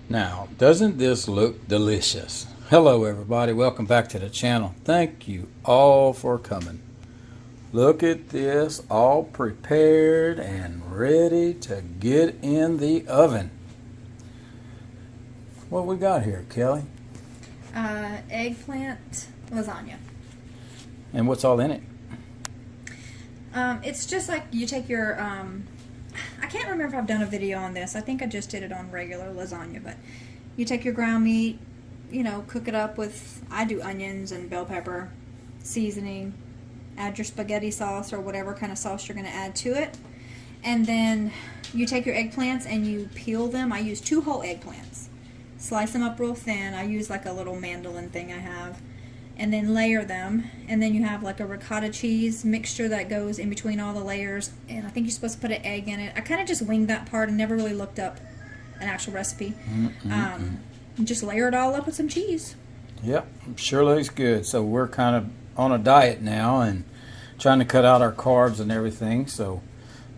Now, doesn't this look delicious? Hello everybody, welcome back to the channel. Thank you all for coming. Look at this, all prepared and ready to get in the oven. What we got here, Kelly? Eggplant lasagna. And what's all in it? It's just like you take your, I can't remember if I've done a video on this. I think I just did it on regular lasagna, but you take your ground meat, you know, cook it up with, I do onions and bell pepper, seasoning, add your spaghetti sauce or whatever kind of sauce you're going to add to it. And then you take your eggplants and you peel them. I use 2 whole eggplants. Slice them up real thin. I use like a little mandolin thing I have. And then layer them. And then you have like a ricotta cheese mixture that goes in between all the layers. And I think you're supposed to put an egg in it. I kind of just winged that part and never really looked up an actual recipe. Just layer it all up with some cheese. Yep, sure looks good. So we're kind of on a diet now and trying to cut out our carbs and everything. So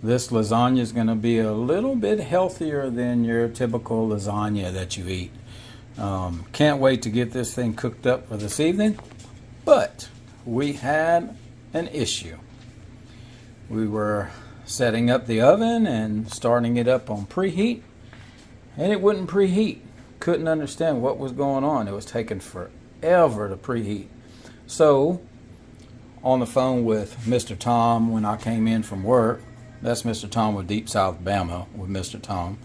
this lasagna is going to be a little bit healthier than your typical lasagna that you eat. Can't wait to get this thing cooked up for this evening. But we had an issue. We were setting up the oven and starting it up on preheat, and it wouldn't preheat. Couldn't understand what was going on. It was taking forever to preheat. So on the phone with Mr. Tom when I came in from work, that's Mr. Tom with Deep South Bama with Mr. Tom.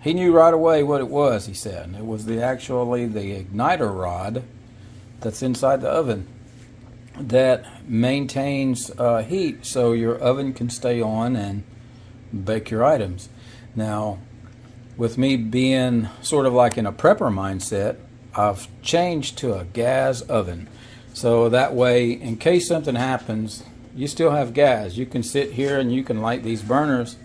He knew right away what it was, he said. It was actually the igniter rod that's inside the oven that maintains heat so your oven can stay on and bake your items. Now, with me being sort of like in a prepper mindset, I've changed to a gas oven. So that way, in case something happens, you still have gas. You can sit here and you can light these burners.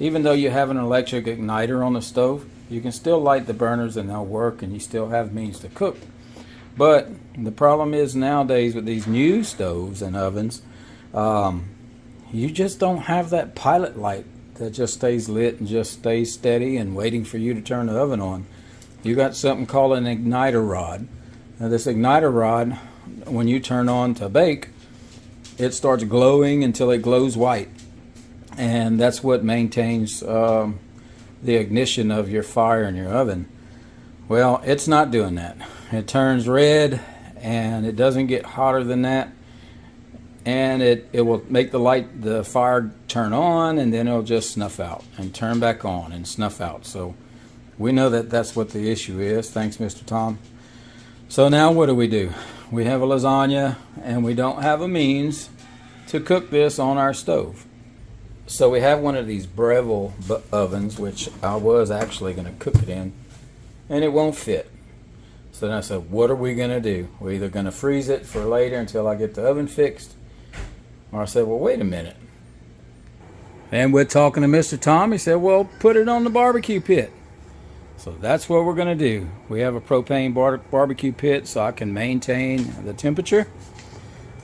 Even though you have an electric igniter on the stove, you can still light the burners and they'll work and you still have means to cook. But the problem is nowadays with these new stoves and ovens, you just don't have that pilot light that just stays lit and just stays steady and waiting for you to turn the oven on. You got something called an igniter rod. Now this igniter rod, when you turn on to bake, it starts glowing until it glows white. And that's what maintains the ignition of your fire in your oven. Well, it's not doing that. It turns red and it doesn't get hotter than that. And it will make the fire turn on, and then it'll just snuff out and turn back on and snuff out. So we know that that's what the issue is. Thanks, Mr. Tom. So now what do? We have a lasagna and we don't have a means to cook this on our stove. So we have one of these Breville ovens, which I was actually going to cook it in, and it won't fit. So then I said, what are we going to do? We're either going to freeze it for later until I get the oven fixed, or I said, well, wait a minute. And we're talking to Mr. Tom. He said, well, put it on the barbecue pit. So that's what we're going to do. We have a propane barbecue pit so I can maintain the temperature.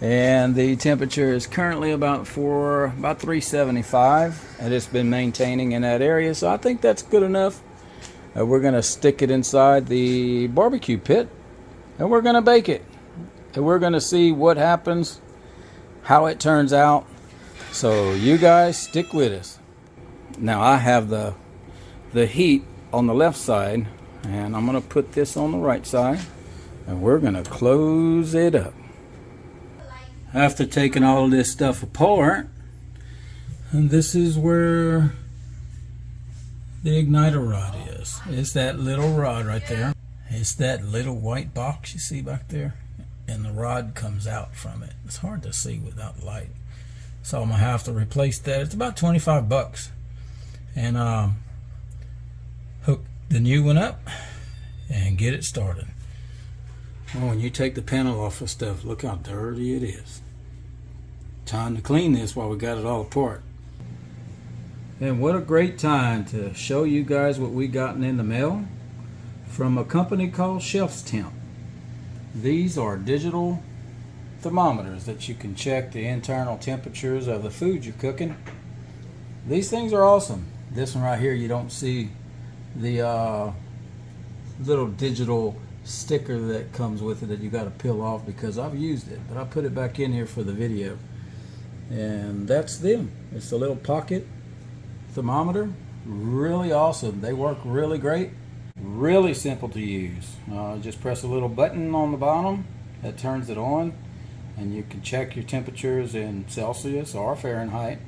And the temperature is currently about 375, and it's been maintaining in that area, so I think that's good enough. We're going to stick it inside the barbecue pit, and we're going to bake it. And we're going to see what happens, how it turns out. So you guys stick with us. Now I have the heat on the left side, and I'm going to put this on the right side, and we're going to close it up. After taking all of this stuff apart, and this is where the igniter rod is. It's that little rod right there. It's that little white box you see back there, and the rod comes out from it. It's hard to see without light, so I'm gonna have to replace that. It's about 25 bucks, and hook the new one up and get it started. Oh, when you take the panel off of stuff, look how dirty it is. Time to clean this while we got it all apart. And what a great time to show you guys what we gotten in the mail from a company called ChefsTemp. These are digital thermometers that you can check the internal temperatures of the food you're cooking. These things are awesome. This one right here, you don't see the little digital sticker that comes with it that you got to peel off, because I've used it, but I put it back in here for the video. And that's them. It's a little pocket thermometer. Really awesome. They work really great. Really simple to use. Just press a little button on the bottom that turns it on, and you can check your temperatures in Celsius or Fahrenheit.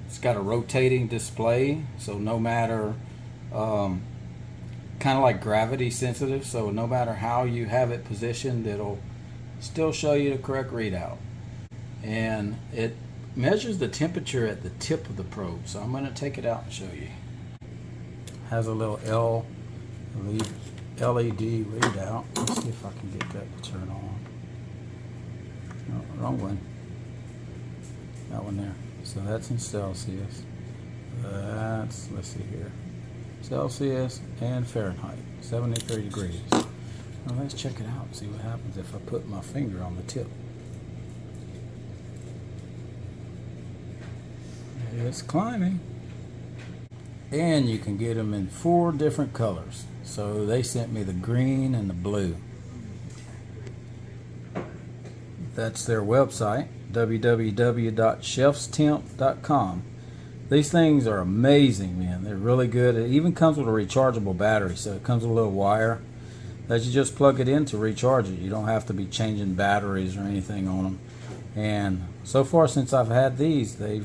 It's got a rotating display, so no matter, kind of like gravity sensitive, so no matter how you have it positioned, it'll still show you the correct readout. And it measures the temperature at the tip of the probe, so I'm going to take it out and show you. Has a little LED readout. Let's see if I can get that to turn on. No, wrong one. That one there. So that's in Celsius. That's, let's see here, Celsius and Fahrenheit, 73 degrees. Now let's check it out and see what happens if I put my finger on the tip. It's climbing. And you can get them in 4 different colors. So they sent me the green and the blue. That's their website, www.chefstemp.com. These things are amazing, man. They're really good. It even comes with a rechargeable battery, so it comes with a little wire that you just plug it in to recharge it. You don't have to be changing batteries or anything on them. And so far since I've had these, they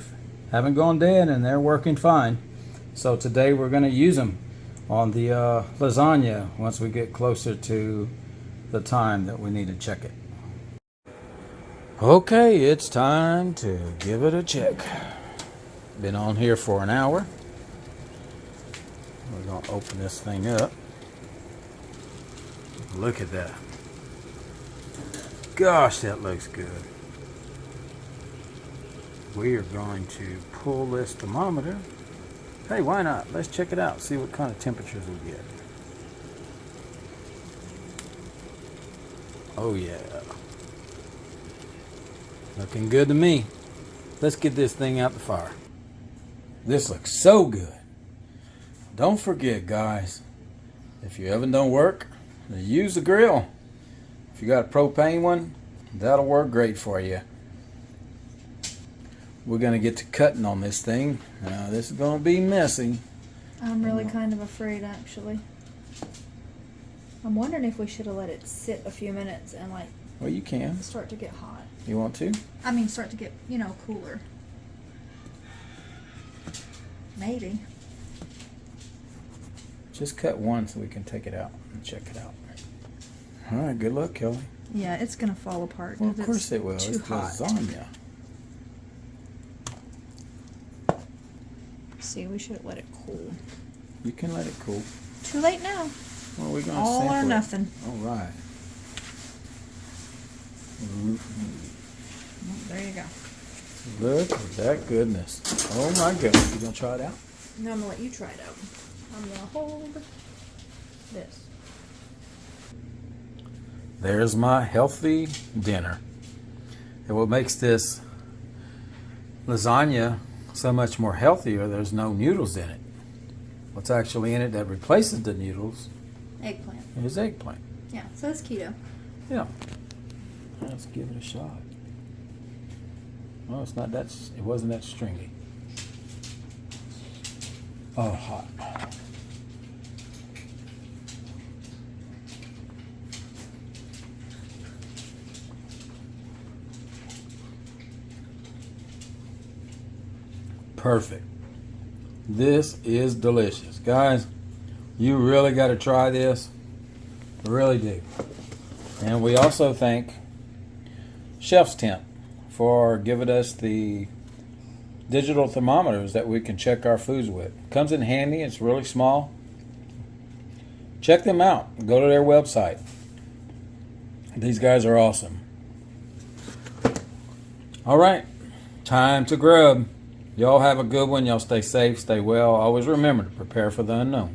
haven't gone dead and they're working fine. So today we're going to use them on the lasagna once we get closer to the time that we need to check it. Okay, it's time to give it a check. Been on here for an hour. We're going to open this thing up. Look at that. Gosh, that looks good. We are going to pull this thermometer. Hey, why not? Let's check it out, see what kind of temperatures we get. Oh yeah. Looking good to me. Let's get this thing out the fire. This looks so good. Don't forget, guys, if your oven don't work, then use the grill. If you got a propane one, that'll work great for you. We're going to get to cutting on this thing. This is going to be messy. I'm really kind of afraid, actually. I'm wondering if we should have let it sit a few minutes and, like, well, you can start to get hot. You want to? I mean, start to get, you know, cooler. Maybe. Just cut one so we can take it out and check it out. All right, good luck, Kelly. Yeah, it's going to fall apart. Well, of course it will. Too it's hot. lasagna. See, we should have let it cool. You can let it cool. Too late now. Well, we're going to all sample or it. nothing. All right. There you go. Look at that goodness. Oh my goodness. You going to try it out? No, I'm going to let you try it out. I'm going to hold this. There's my healthy dinner. And what makes this lasagna so much more healthier, there's no noodles in it. What's actually in it that replaces the noodles Eggplant. is eggplant. Yeah, so it's keto. Yeah. Let's give it a shot. Oh, it's not that, it wasn't that stringy. Oh, hot. Perfect. This is delicious. Guys, you really got to try this. Really do. And we also thank ChefsTemp for giving us the digital thermometers that we can check our foods with. Comes in handy. It's really small. Check them out. Go to their website. These guys are awesome. All right. Time to grub. Y'all have a good one. Y'all stay safe, stay well. Always remember to prepare for the unknown.